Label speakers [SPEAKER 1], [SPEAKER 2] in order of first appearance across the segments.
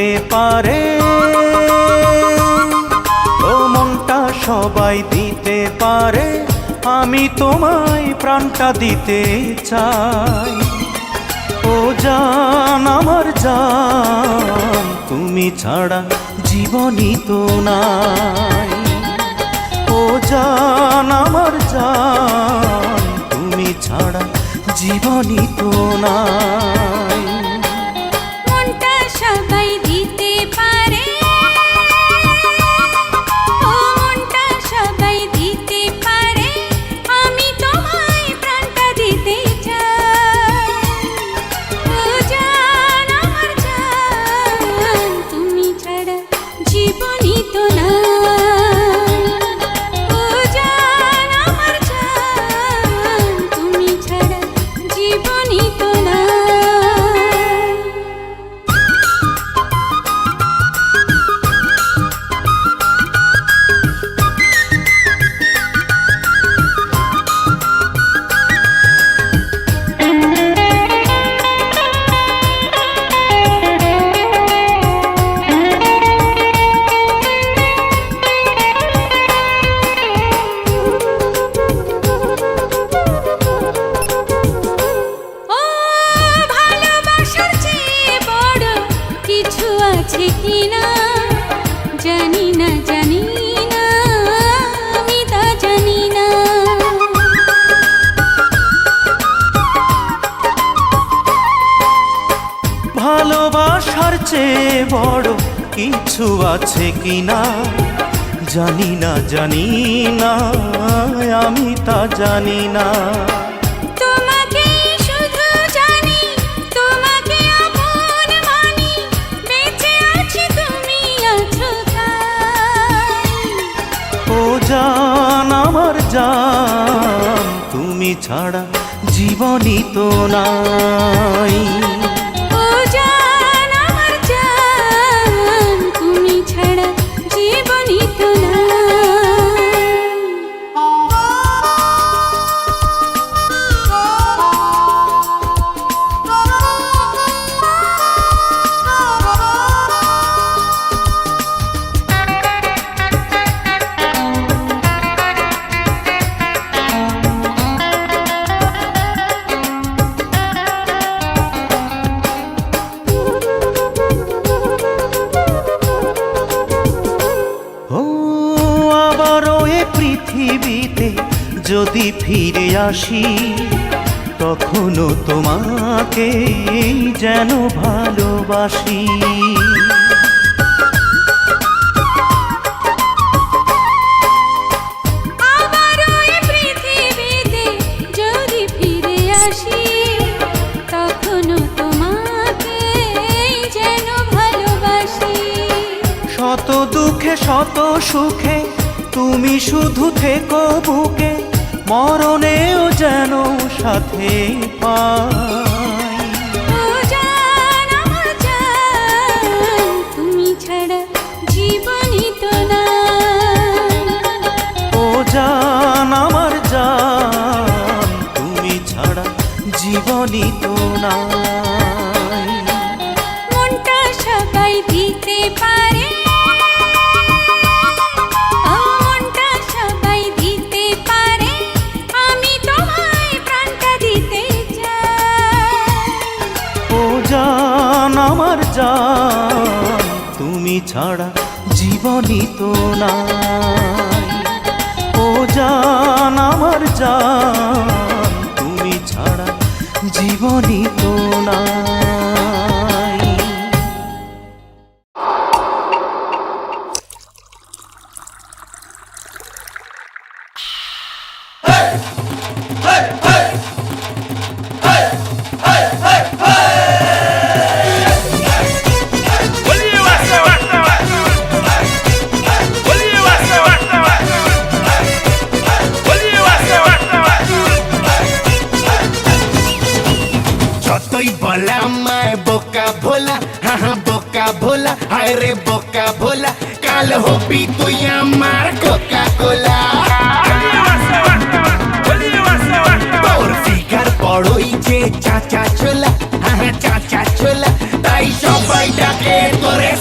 [SPEAKER 1] দিতে পারে, ও মনটা সবাই দিতে পারে, আমি তোমায় প্রাণটা দিতে চাই। ও জান আমার জান, তুমি ছাড়া জীবনই তো নাই। ও জান আমার জান, তুমি ছাড়া জীবনই তো নাই।
[SPEAKER 2] মনটা সবাই দিতে পারে, ও মনটা সবাই দিতে পারে, আমি তোমায় প্রাণটা দিতে চাই। ও জান আমার জান, তুমি ছাড়া জীবনই তো নাই। ও জান আমার জান, তুমি ছাড়া জীবনই তো নাই। ও ভালোবাসার চেয়ে বড় কিছু আছে কিনা জানি না, জানি না, আমি তা জানি না।
[SPEAKER 1] ভালোবাসার চেয়ে বড় কিছু আছে কিনা জানি না, জানি না, আমি তা জানি না।
[SPEAKER 2] তোমাকে শুধু জানি, তোমাকে আপন মানি, বেঁচে আছি তুমি আছো তাই।
[SPEAKER 1] ও জান আমার জান, তুমি ছাড়া জীবনই তো নাই।
[SPEAKER 2] ও জান আমার জান, তুমি ছাড়া জীবনই তো নাই।
[SPEAKER 1] ও আবারও এ পৃথিবীতে যদি ফিরে আসি, তখনও তোমাকে যেন ভালোবাসি।
[SPEAKER 2] আবারও এই পৃথিবীতে যদি ফিরে আসি, তখনও তোমাকে যেন ভালোবাসি।
[SPEAKER 1] শত দুঃখে শত সুখে তুমি শুধু থেকো বুকে, মরণেও যেন সাথে পাই।
[SPEAKER 2] ও জান আমার জান, তুমি ছাড়া জীবনই তো নাই।
[SPEAKER 1] ও জান আমার জান, তুমি ছাড়া জীবনই তো নাই।
[SPEAKER 2] মনটা সবাই দিতে পারে, ও মনটা সবাই দিতে পারে, আমি তোমায় প্রাণটা দিতে চাই।
[SPEAKER 1] ও জান আমার জান, তুমি ছাড়া জীবনই তো নাই। ও জান আমার জান, তুমি ছাড়া জীবনই তো নাই।
[SPEAKER 3] যতই বলা আমায় বোকা ভোলা, হ্যাঁ হ্যাঁ বোকা ভোলা, হায় রে বোকা ভোলা, কাল হবি তুই আমার কোকা কোলা। তোর ফিগার বড়ই যে চাচা ছোলা, হ্যাঁ হ্যাঁ চাচা ছোলা, তাই সবাই ডাকে তোরে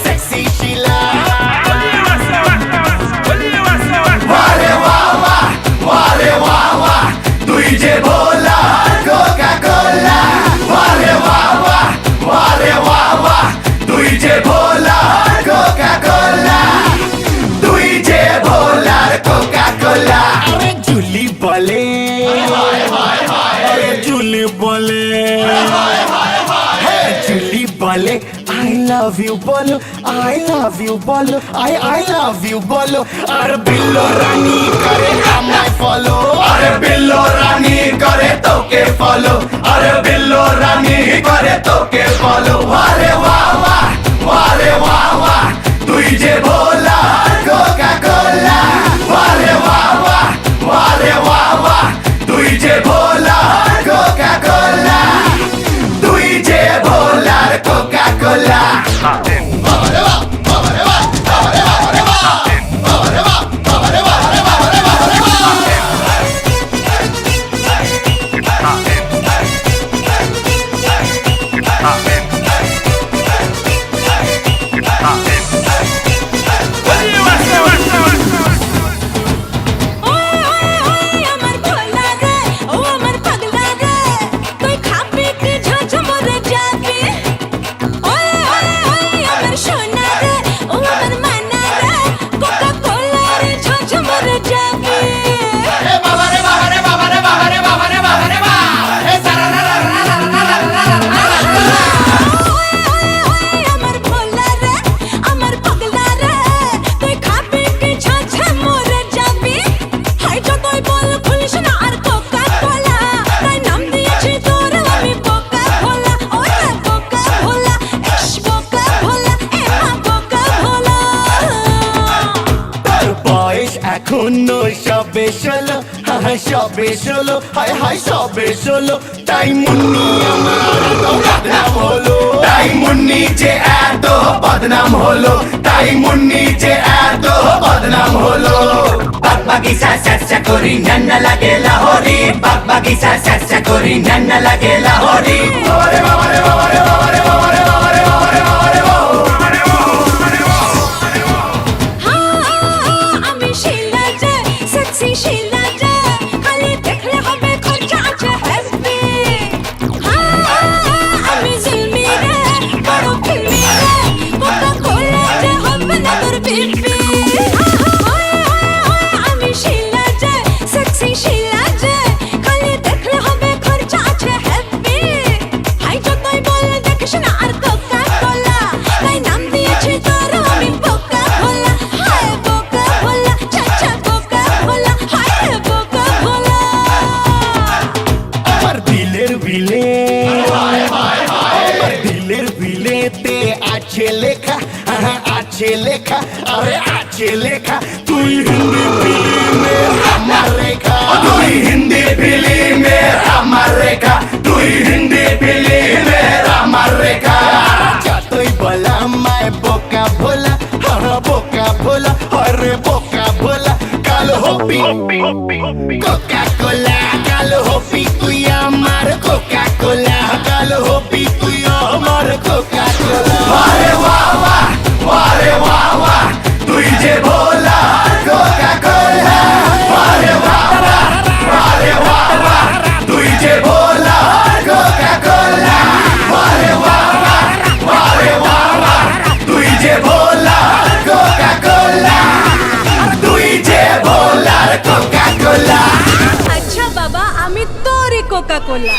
[SPEAKER 3] লাভ ইউ বলো, আই লাভ ইউ বলো, আই লাভ ইউ বলো। আর বিল্লো রানী করে আমায় ফলো, আরে বিল্লো রানী করে তোকে ফলো, আরে বিল্লো রানী করে তোকে ফলো। আরে বাহ বাহ, আরে বাহ বাহ, তুই যে ভোলা কোকা কোলা। আরে বাহ বাহ, আরে বাহ বাহ, তুই যে ভোলা কোকা কোলা, তুই যে ভোলার কোকা কোলা।
[SPEAKER 2] আমার ভোলা রে, ও আমার পাগলা রে, তুই খাবি কি ঝাঁঝ মরে যাবি। আমার সোনা রে, ও আমার মানা রে, কোকা কোলা রে ঝাঁঝ মরে যাবি। আমার ভোলা রে, আমার পাগলা রে, তুই খাবি কি ঝাঁঝ মরে যাবি। হাই যতই বল খুলিস না আর কোকা কোলা, তাই নাম দিয়েছি তোর আমি বোকা ভোলা। ওরে বোকা ভোলা, ইস বোকা ভোলা, এ মা বোকা ভোলা।
[SPEAKER 3] তোর বয়স এখনো সবে 16, হায় সবে 16, হায় হায় সবে 16। তাই মুন্নি আমার এত বদনাম হলো, তাই মুন্নি যে এত বদনাম হলো, তাই মুন্নি যে এত বদনাম হলো। বাগ বাগিচা চেষ্টা করি নান্না লাগে লাহোরি, বাগ বাগিচা চেষ্টা করি নান্না লাগে লাহোরি। বাবারে বাবারে বাবারে বাবারে বাবারে বাবারে বাবারে বাবারে
[SPEAKER 2] আমি শিলা যে, সেক্সি শিলা যে, খালি দেখলে হবে খরচা আছে হেভি। আমি জিলমি রে, বড় ফিল্মি রে, কোকা কোলা যে হবে না তোর বিপি। আমি শিলা যে, সেক্সি শিলা যে, খালি দেখলে হবে খরচা আছে হেভি। হাই যতই বল দেখিস না আর কোকা কোলা, তাই নাম দিয়েছি তোর আমি বোকা ভোলা। হায় বোকা ভোলা, চাচা বোকা ভোলা, হায় বোকা ভোলা।
[SPEAKER 3] আমার দিলের বিলে, আমার দিলের বিলেতে আছে লেখা, আছে লেখা, আরে আছে লেখা, তুই হিন্দি ফিল্মে আমার রেখা, তুই হিন্দি ফিল্মে আমার রেখা, তুই হিন্দি ফিল্মে আমার রেখা। যতই বলা আমায় বোকা ভোলা, বোকা ভোলা, আরে বোকা ভোলা। কাল হবি কোকা কোলা, কাল হবি তুই আমার কোকা কোলা, কাল হবি তুই আমার কোকা কোলা। আরে বাহ বাহ, আরে বাহ বাহ, তুই যে ভোলা কোকা কোলা। আরে বাহ বাহ, আরে বাহ বাহ, তুই যে ভোলা কোকা কোলা। আরে বাহ বাহ, আরে বাহ বাহ, তুই যে ভোলা কোকা কোলা, তুই যে ভোলার কোকা কোলা।
[SPEAKER 2] আচ্ছা বাবা, আমি তোরই কোকা কোলা।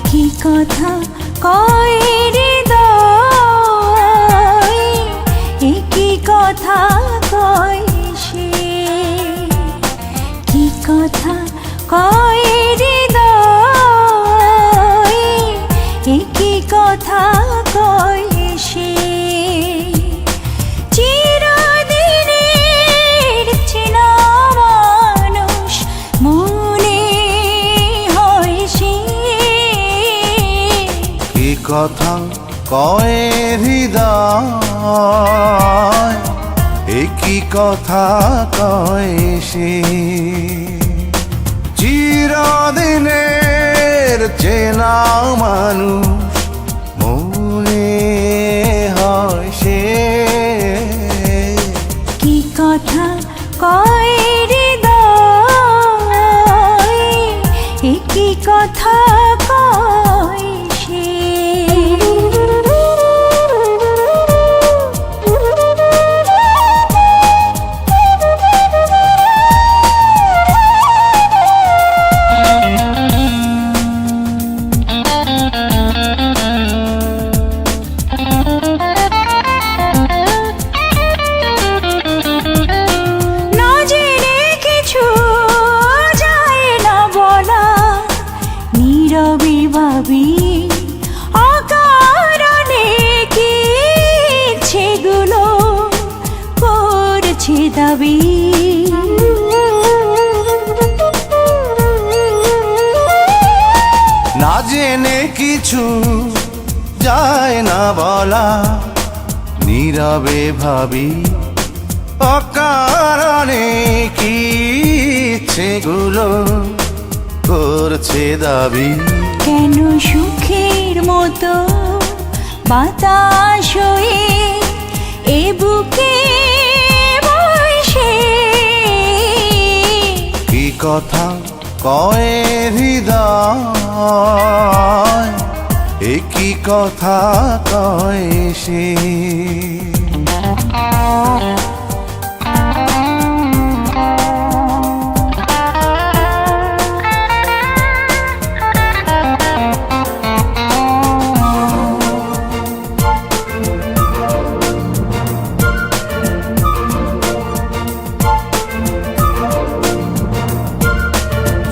[SPEAKER 2] কি কথা কয় হৃদয়, এ কি কথা কয় সে। কি কথা কয় হৃদয়, এ কি কথা কয় সে। চিরদিনের চেনা মানুষ মনে হয় সে।
[SPEAKER 1] কি কথা কয় হৃদয়, এ কি কথা কয় সে। চিরদিনের চেনা মানুষ মনে হয় সে।
[SPEAKER 2] কি কথা কয় হৃদয়, এ কি কথা কয় সে।
[SPEAKER 1] জেনে কিছু যায় না বলা, নীরবে ভাবি অকারণে কি ইচ্ছেগুলো করছে দাবি।
[SPEAKER 2] কেন সুখের মতো বাতাস হয়ে এ বুকে বসে,
[SPEAKER 1] কি কথা কয়ে হৃদয়, এ কি কথা কয় সে।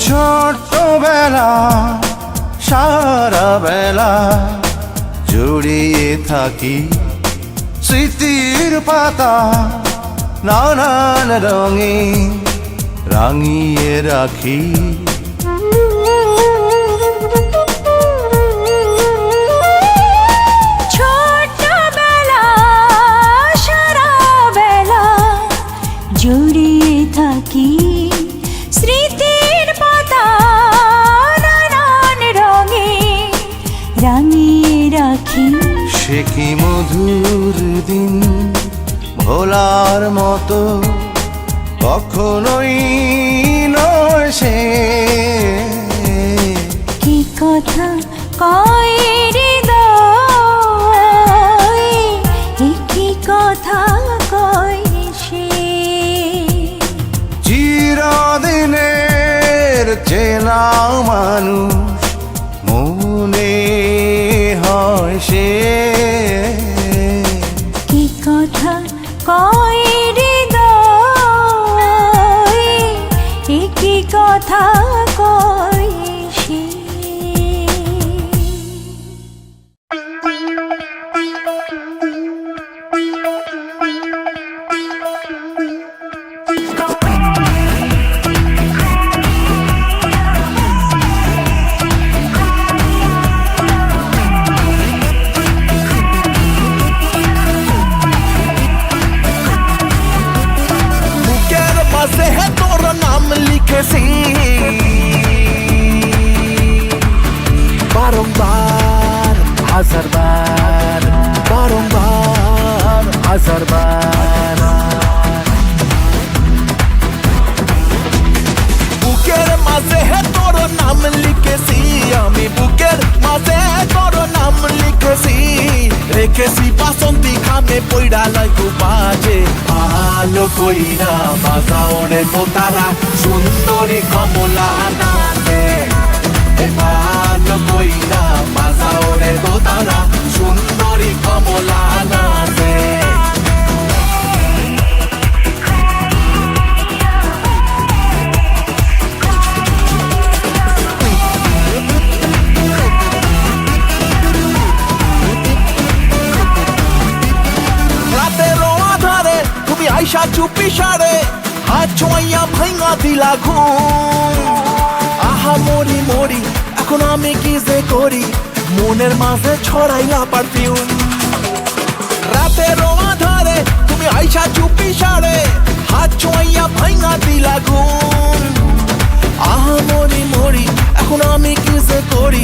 [SPEAKER 1] ছোটবেলা সারা বেলা জড়িয়ে থাকি স্মৃতির পাতা, নানান রঙে রাঙিয়ে রাখি।
[SPEAKER 2] ছোটবেলা সারা বেলা জড়িয়ে থাকি স্মৃতির পাতা, নানান রঙে রাঙিয়ে রাখি।
[SPEAKER 1] সে কি মধুর দিন ভোলার মতো কখনোই নয় সে।
[SPEAKER 2] কি কথা কয় হৃদয়, এ কি কথা কয় সে।
[SPEAKER 1] চিরদিনের চেনা মানুষ মনে হয় সে।
[SPEAKER 2] কি কথা কয় হৃদয়, এ কি কথা কয় সে।
[SPEAKER 3] বুকের মাঝে তোর নাম লিখেছি বারংবার হাজারবার, বারংবার হাজারবার। বুকের মাঝে তোর নাম লিখেছি আমি, বুকের মাঝে তোর নাম লিখেছি, রেখেছি বাসন্তী খামে পইড়া লাগু বাজে। ভালো কইরা বাজাও রে তোতারা সুন্দরী কমলা নাচে, ভালো কইরা বাজাও রে তোতারা সুন্দরী কমলা নাচে। রাতেরও আধারে তুমি আইসা চুপি সারে, হাত ছোঁয়া ভাঙা দিলা ঘুম। আহা মরি মরি এখন আমি কি যে করি, মনের মাঝে ছড়াইলা পারফিউম। রাতেরও আধারে তুমি আইসা চুপি সারে, হাত ছোঁয়া ভাঙা দিলা ঘুম। আহা মরি মরি এখন আমি কি যে করি,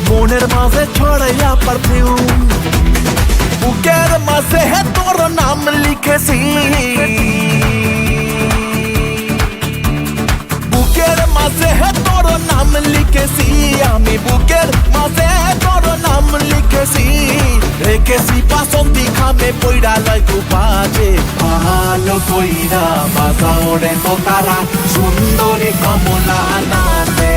[SPEAKER 3] মনের মাঝে ছড়াইলা পারফিউম। বুকের মাঝে তোর নাম লিখেছি, বুকের মাঝে তোর নাম লিখেছি আমি, বুকের মাঝে তোর নাম লিখেছি, রেখেছি বাসন্তী খামে পইড়া লাগু বাজে। ভালো কইরা বাজাও রে তোতারা সুন্দরী কমলা নাচে,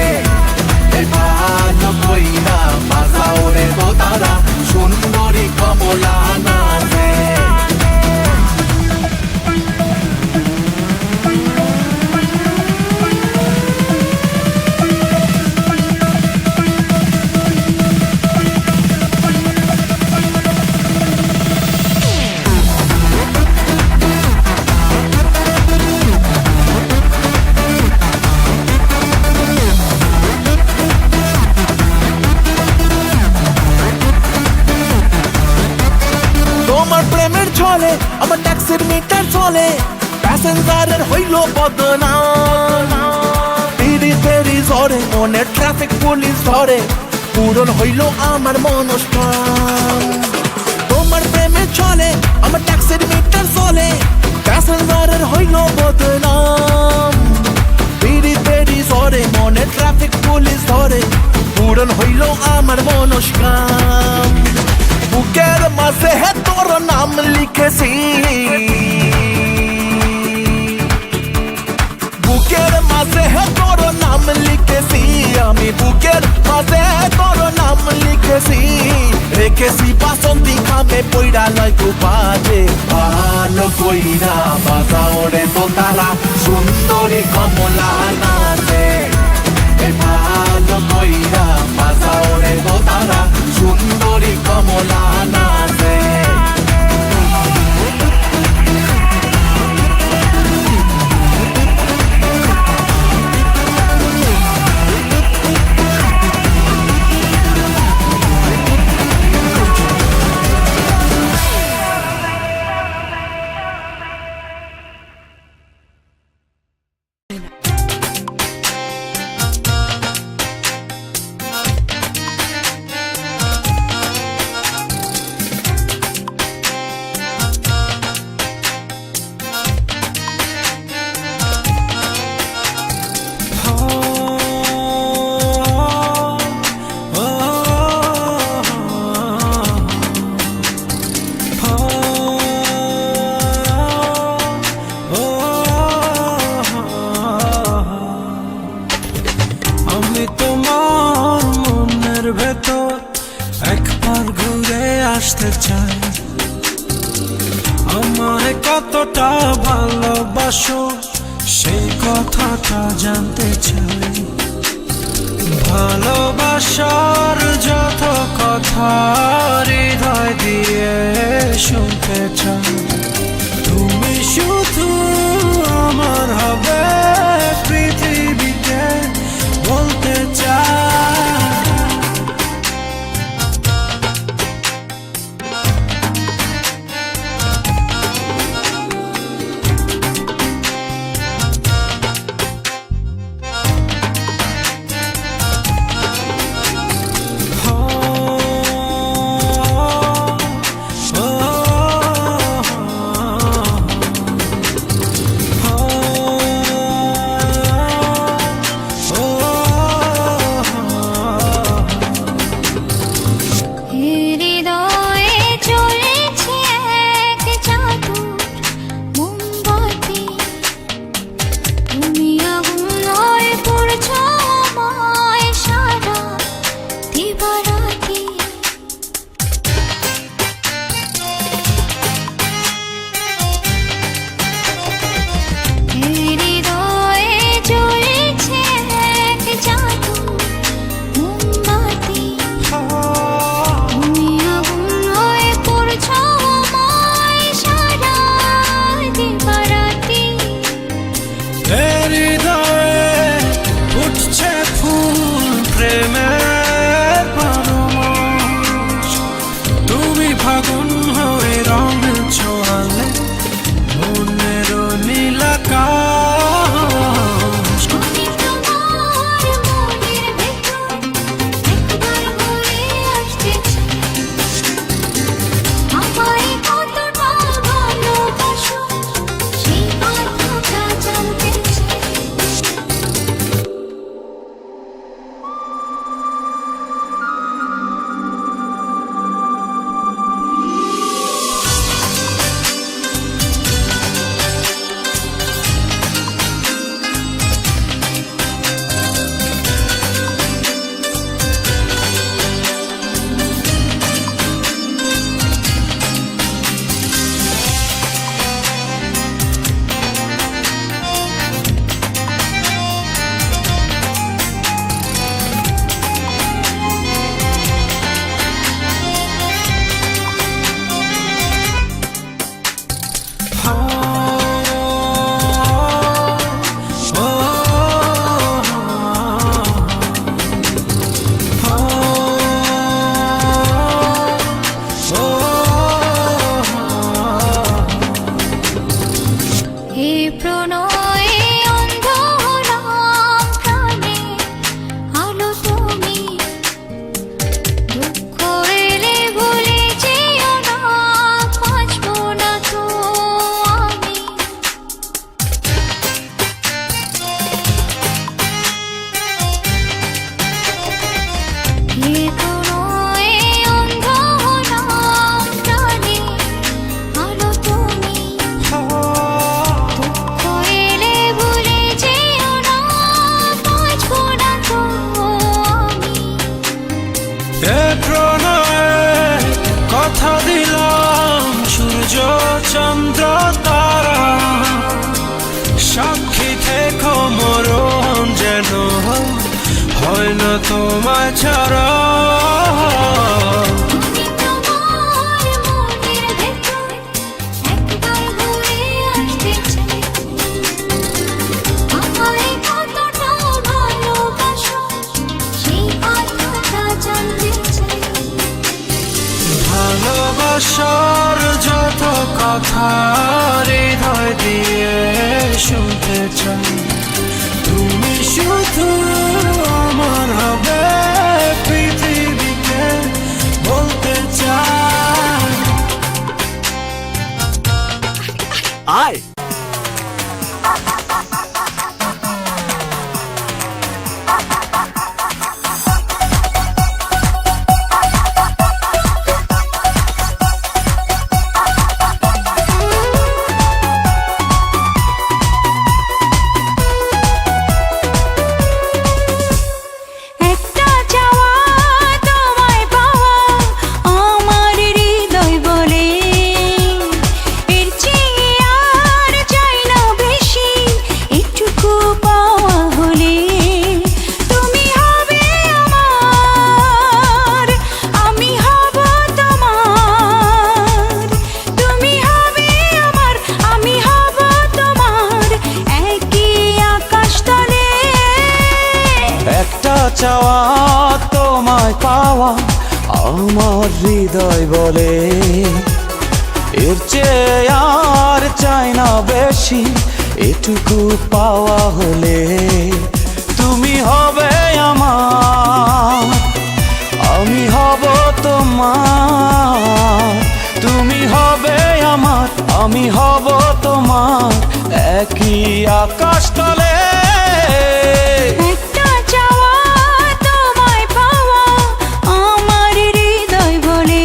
[SPEAKER 3] ভালো কইরা বাজাও রে তোতারা সুন্দরী কমলা নাচে। চলে আমার ট্যাক্সির মিটার চলে প্যাসেঞ্জারের হইল বদনাম তেরি তেরি জ্বরে মনে ট্রাফিক পুলিশ ধরে পূরণ হইল আমার মনস্কাম তোমার প্রেমে চলে আমার ট্যাক্সির মিটার চলে প্যাসেঞ্জারের হইল বদনাম তেরি তেরি জ্বরে মনে ট্রাফিক পুলিশ ধরে পূরণ হইল আমার মনস্কাম বুকের মাঝে তোর নাম লিখেছি বুকের মাঝে তোর নাম লিখেছি আমি বুকের মাঝে তোর নাম লিখেছি রেখেছি বাসন্তী খামে পইরা লয় তু বাজে ভালো কইরা বাজাও রে তো তারা সুন্দরী কমলা নাচে ভালো কইরা বাজাও রে তো তারা সুন্দরী কমলা নাচে
[SPEAKER 4] আসতে চাই আমায় কতটা ভালোবাসো সেই কথাটা জানতে চাই ভালোবাসার যত কথা হৃদয় দিয়ে শুনতে চাই তুমি শুধু আমার হবে পৃথিবীতে বলতে চাই
[SPEAKER 5] সে কোনো এই অন্ধ হলাম প্রাণে আলো তুমি দুঃখ এলে ভুলে যেও না বাঁচবো না তো আমি
[SPEAKER 4] এ প্রণয়ে কথা দিলাম সূর্য চন্দ্র তারা সাক্ষী থেকো মরণ যেন হয় না তোমায় ছাড়া
[SPEAKER 5] আমি তোমার মনের ভেতর একবার ঘুরে আসতে চাই আমায় কতটা ভালোবাসো সেই কথাটা জানতে চাই
[SPEAKER 4] ভালোবাসার যত কথা হৃদয় দিয়ে শুনতে চাই তুমি শুধু আমার হবে পৃথিবীকে বলতে চাই
[SPEAKER 3] আয়
[SPEAKER 2] একটা চাওয়া তোমায় পাওয়া আমার হৃদয় বলে এর চেয়ে আর চাই না বেশি এটুকু পাওয়া হলে তুমি হবে আমার আমি হব তোমার তুমি হবে আমার আমি হব তোমার একই আকাশ তলে
[SPEAKER 1] একটা চাওয়া তোমায় পাওয়া আমার হৃদয় বলে এর চেয়ে আর চাই না বেশি এটুকু পাওয়া হলে তুমি হবে আমার আমি হব তোমার তুমি হবে আমার আমি হব তোমার একই আকাশ তলে
[SPEAKER 2] একটা চাওয়া তোমায় পাওয়া আমার হৃদয় বলে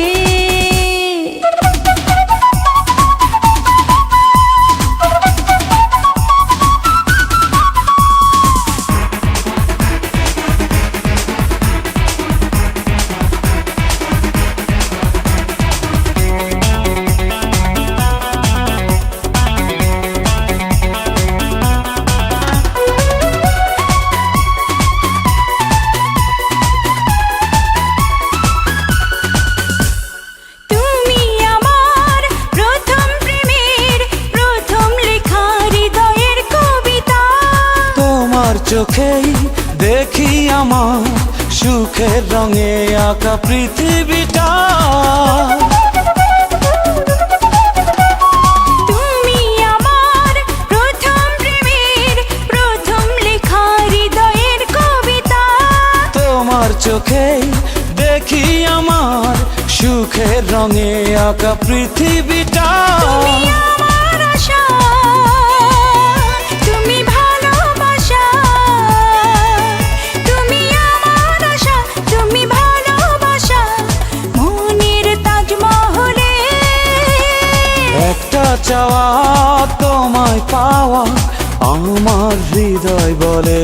[SPEAKER 2] তুমি আমার প্রথম প্রেমের প্রথম লেখা হৃদয়ের কবিতা
[SPEAKER 1] তোমার চোখেই দেখি আমার সুখের রঙে আঁকা পৃথিবীটা
[SPEAKER 2] তুমি আমার প্রথম প্রেমের প্রথম লেখা হৃদয়ের কবিতা
[SPEAKER 1] তোমার চোখেই দেখি আমার সুখের রঙে আঁকা পৃথিবীটা
[SPEAKER 2] তুমি আমার আশা তুমি ভালোবাসা তুমি আমার আশা তুমি ভালোবাসা মনের তাজমহলে
[SPEAKER 1] একটা চাওয়া তোমায় পাওয়া আমার হৃদয় বলে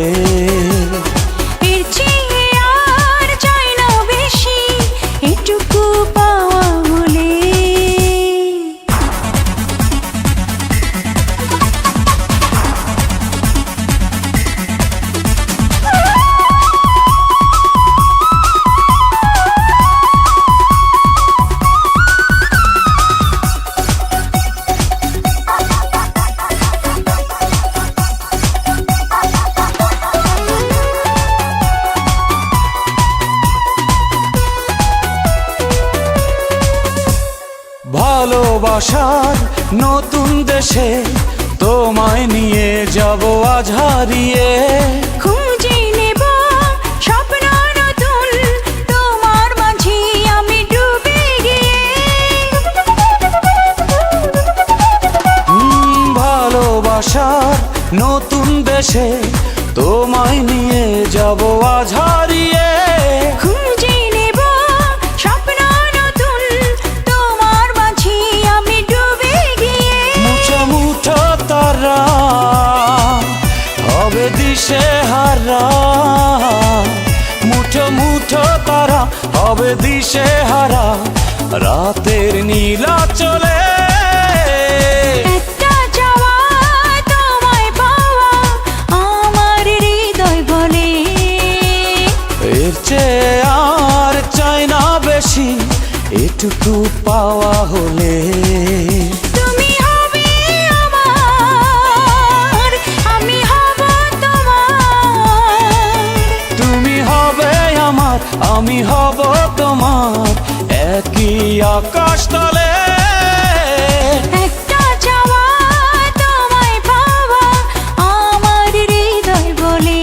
[SPEAKER 2] এর চেয়ে আর চাই না বেশি এটুকু পাওয়া হলে
[SPEAKER 1] ভালোবাসার নতুন দেশে তোমায় নিয়ে যাব আজ হারিয়ে
[SPEAKER 2] খুঁজে নেব স্বপ্ন নতুন তোমার মাঝে আমি ডুবে গিয়ে
[SPEAKER 1] ভালোবাসার নতুন দেশে তোমায় নিয়ে যাব আজ হারিয়ে
[SPEAKER 2] খুঁজে
[SPEAKER 1] ওঠো তারা হবে দিশে হারা রাতের নীলা চলে
[SPEAKER 2] একটা যাওয়া তোমায় পাওয়া আমার হৃদয় বলে
[SPEAKER 1] এর চেয়ে আর চাই না বেশি এটুকু পাওয়া হলে
[SPEAKER 2] তুমি হবে আমার আমি হব তোমার
[SPEAKER 1] তুমি হবে আমার আমি হব তোমার একই আকাশ তলে
[SPEAKER 2] একটা যাওয়া তোমায় পাওয়া আমার হৃদয় বলে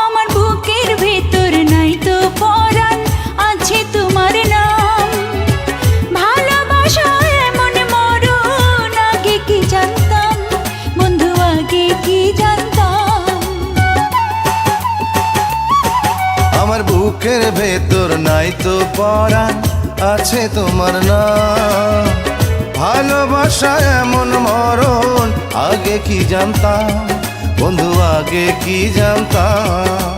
[SPEAKER 2] আমার বুকের ভেতর নাই তো পরাণ আছে তোমার নাম ভালোবাসা এমন মরণ আগে কি জানতাম বন্ধু আগে কি জানতাম
[SPEAKER 3] আমার বুকের ভেতর নাই তো পরাণ আছে তোমার নাম ভালোবাসা এমন মরণ আগে কি জানতাম বন্ধু আগে কি জানতাম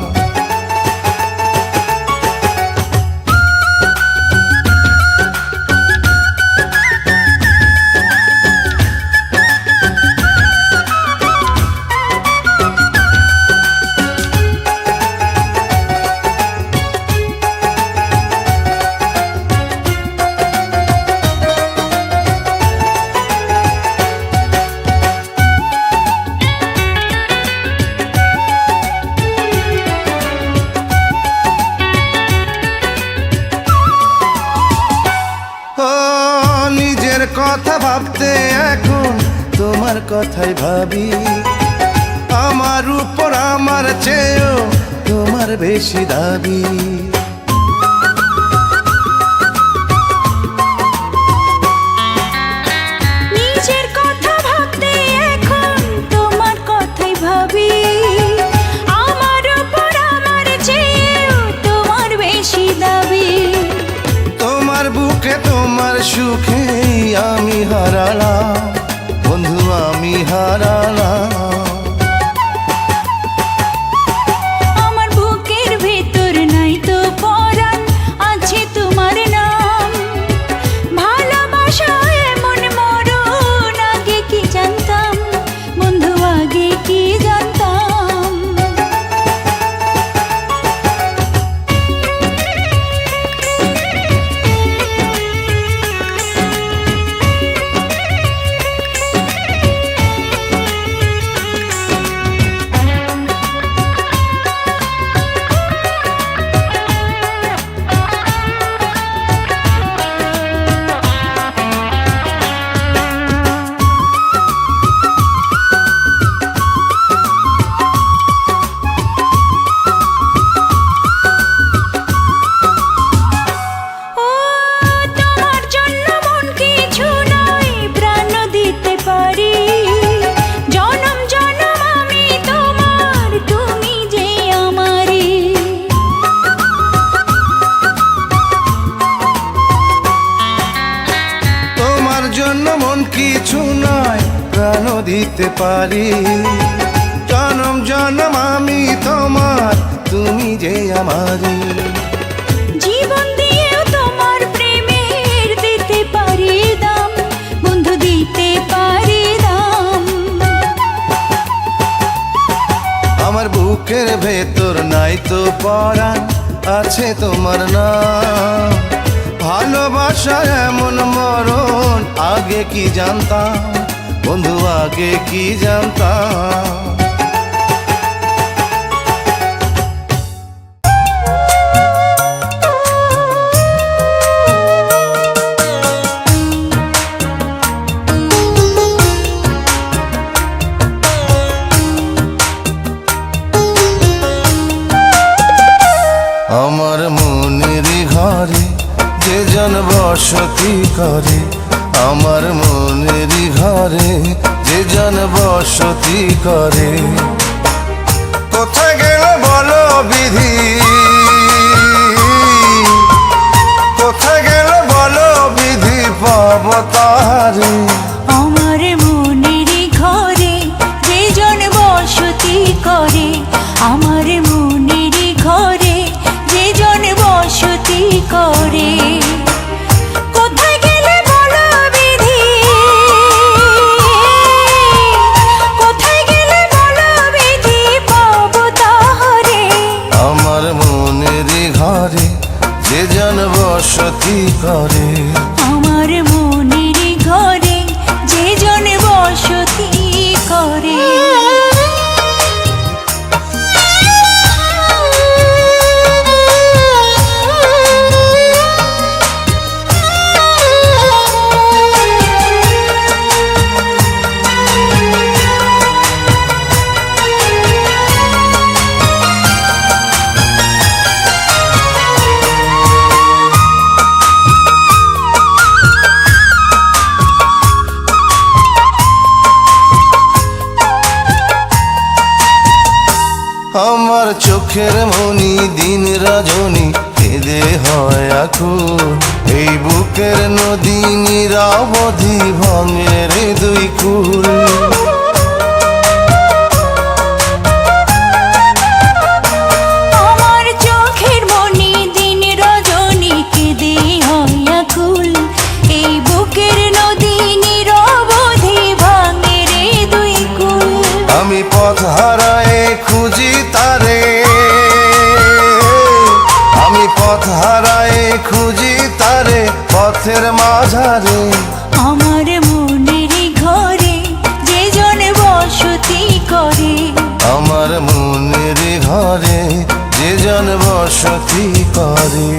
[SPEAKER 3] নিজের কথা ভাবতে এখন তোমার কথাই ভাবি আমার উপর আমার চেয়েও তোমার বেশি দাবি
[SPEAKER 2] নিজের কথা ভাবতে এখন তোমার কথাই ভাবি আমার উপর আমার চেয়েও তোমার বেশি দাবি
[SPEAKER 3] তোমার বুকে তোমার সুখে আমি হারালাম বন্ধু আমি হারালাম
[SPEAKER 2] আমার বুকের ভেতর নাই তো পরাণ আছে তোমার নাম ভালোবাসা এমন মরণ আগে কি জানতাম বন্ধু আগে কি জানতাম ও তোমার জন্য মন কিছু নয় প্রাণ দিতে পারি জনম জনম আমি তোমার তুমি যে আমারি
[SPEAKER 3] তোমার জন্য মন কিছু নয় প্রাণ দিতে পারি জনম জনম আমি তোমার তুমি যে আমারি
[SPEAKER 2] জীবন দিয়েও তোমার প্রেমের দিতে পারি দাম বন্ধু দিতে পারি দাম
[SPEAKER 3] আমার বুকের ভেতর নাই তো পরাণ আছে তোমার নাম ভালোবাসা এমন মরণ আগে কি জানতাম বন্ধু আগে কি জানতাম
[SPEAKER 2] ও
[SPEAKER 6] মনেরই ঘরে যে জন বসতি করে, আমার মনেরই ঘরে যে জন বসতি করে। কোথায় গেল বলো বিধি, কোথায় গেল বলো বিধি, পাব তারে।
[SPEAKER 2] আমার মনেরই ঘরে যে জন বসতি করে, আমার মনেরই ঘরে যে জন বসতি করে। কোথায় গেলে বলো বিধি, কোথায় গেলে বলো বিধি, পাব তারে।
[SPEAKER 6] আমার মনেরই ঘরে যে জন বসতি করে,
[SPEAKER 2] আমার মনেরই ঘরে যে জন বসতি করে।
[SPEAKER 6] আমার চোখের মনি দিন রজনী কেঁদে হয় আকুল, এই বুকের নদী নিরাবধি ভাঙে রে দুই কুল।
[SPEAKER 2] আমার চোখের মনি দিন রজনী কেঁদে হয় আকুল, এই বুকের নদী নিরবধি ভাঙে রে দুই কুল।
[SPEAKER 6] আমি পথ হারায় খুঁজি তারে, আমি পথ হারায় খুঁজি তারে পথের মাঝারে।
[SPEAKER 2] আমার মনেরই ঘরে যে জন বসতি করে,
[SPEAKER 6] আমার মনেরই ঘরে যে জন বসতি করে।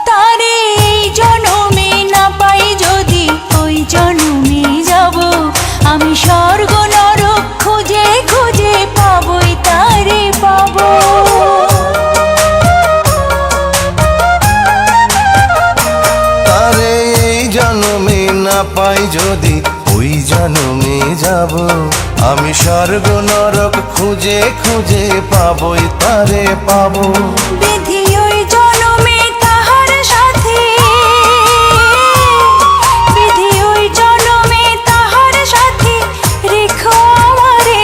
[SPEAKER 2] তারে এই জনমে না পাই যদি ওই জনমে যাব, আমি স্বর্গ নরক খুঁজে খুঁজে পাবই তারে পাবো।
[SPEAKER 6] তারে এই জন্মে না পাই যদি ওই জন্মে যাব, আমি স্বর্গ নরক খুঁজে খুঁজে পাবই তারে পাবো।
[SPEAKER 2] বিধি ওই জনমে তাহার সাথে, বিধি ওই জনমে তাহার সাথে রেখো আমারে।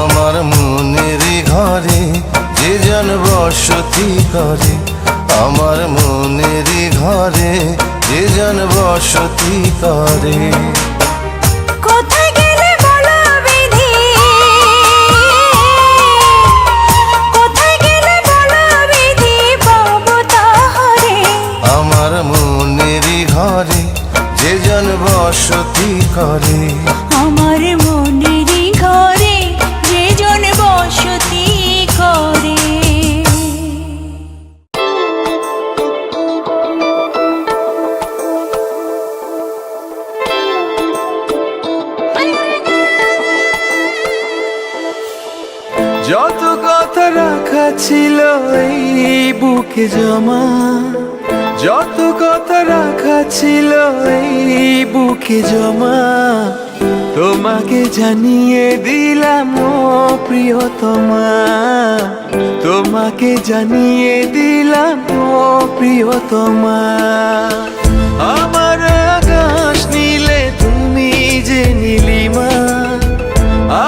[SPEAKER 6] আমার মনেরই ঘরে যে জন বসতি করে, আমার মনেরই ঘরে যে জন বসতি করে।
[SPEAKER 2] কোথায় গেলে বলো বিধি, কোথায় গেলে বলো বিধি, পাব তাহারে।
[SPEAKER 6] আমার মনেরই ঘরে যে জন বসতি করে,
[SPEAKER 2] আমার মনেরই ঘরে যে জন বসতি করে।
[SPEAKER 1] যত কথা রাখা ছিল এই বুকে জমা, যত কথা রাখা ছিল এই বুকে জমা, তোমাকে জানিয়ে দিলাম ও প্রিয়তমা, তোমাকে জানিয়ে দিলাম ও প্রিয়তমা। আমার আকাশ নীলে তুমি যে নীলিমা,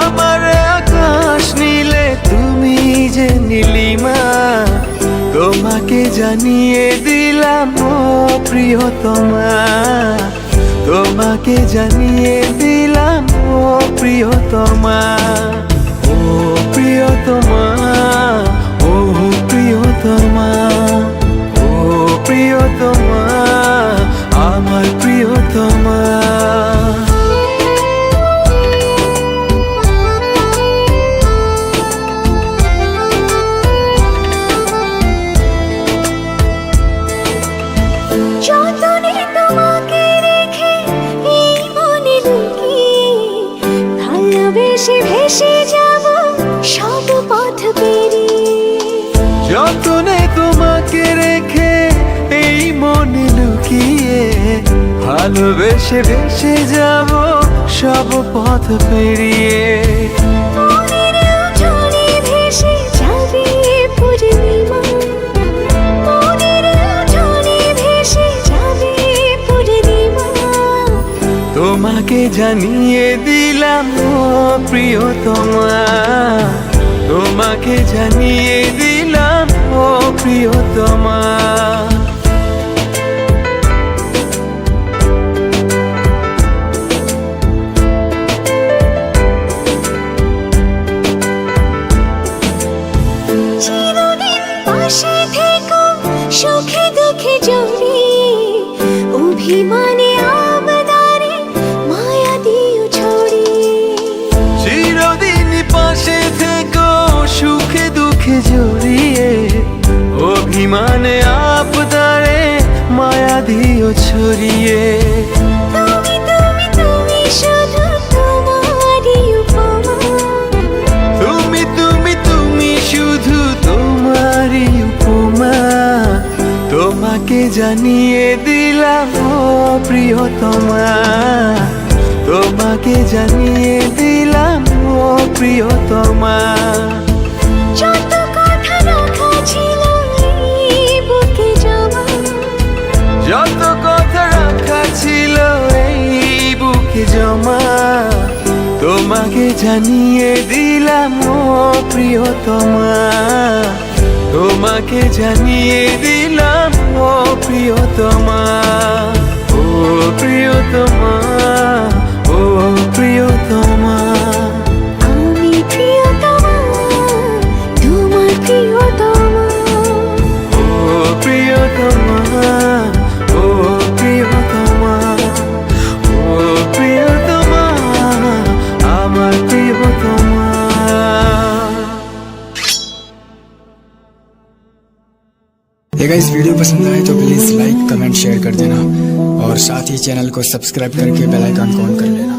[SPEAKER 1] আমার আকাশ নীলে তুমি যে নীলিমা, তোমাকে জানিয়ে দিলাম ও প্রিয়তমা, তোমাকে জানিয়ে দিলাম ও প্রিয়তমা, ও প্রিয়তমা, ও
[SPEAKER 4] যতনে তোমাকে রেখে এই মনে লুকিয়ে ভালোবেসে বেসে যাব সব পথ পেরিয়ে।
[SPEAKER 5] মনের জলে ভেসে যাবে পূর্ণিমা, মনের জলে ভেসে যাবে পূর্ণিমা।
[SPEAKER 4] তোমাকে জানিয়ে দিলাম ও প্রিয়তমা, তোমাকে জানিয়ে দিলাম ও প্রিয়তমা।
[SPEAKER 5] চিরদিন পাশে থেকো সুখে দুঃখে জড়িয়ে, অভিমানে আবদারে মায়া দিও ছড়িয়ে।
[SPEAKER 4] চিরদিন পাশে থেকো সুখে দুঃখে জড়িয়ে, অভিমানে আপদারে মায়া দিও ছড়িয়ে।
[SPEAKER 5] তুমি তুমি তুমি শুধু তোমারই উপমা,
[SPEAKER 4] তুমি তুমি তুমি শুধু তোমারই উপমা। তোমাকে জানিয়ে দিলাম ও প্রিয়তমা, তোমাকে জানিয়ে দিলাম ও প্রিয়তমা।
[SPEAKER 5] যত কথা রাখা ছিল এই বুকে জমা,
[SPEAKER 4] যত কথা রাখা ছিল এই বুকে জমা, তোমাকে জানিয়ে দিলাম ও প্রিয়তমা, তোমাকে জানিয়ে দিলাম ও প্রিয়তমা, ও প্রিয়তমা, ও প্রিয়তমা।
[SPEAKER 5] আমি প্রিয়তমা, তোমার প্রিয়তমা।
[SPEAKER 4] ও প্রিয়তমা, ও প্রিয়তমা, ও প্রিয়তমা, আমার প্রিয়তমা।
[SPEAKER 7] ये गाइस वीडियो पसंद आए तो प्लीज़ लाइक कमेंट शेयर कर देना और साथ ही चैनल को सब्सक्राइब करके बेल आइकन को ऑन कर लेना।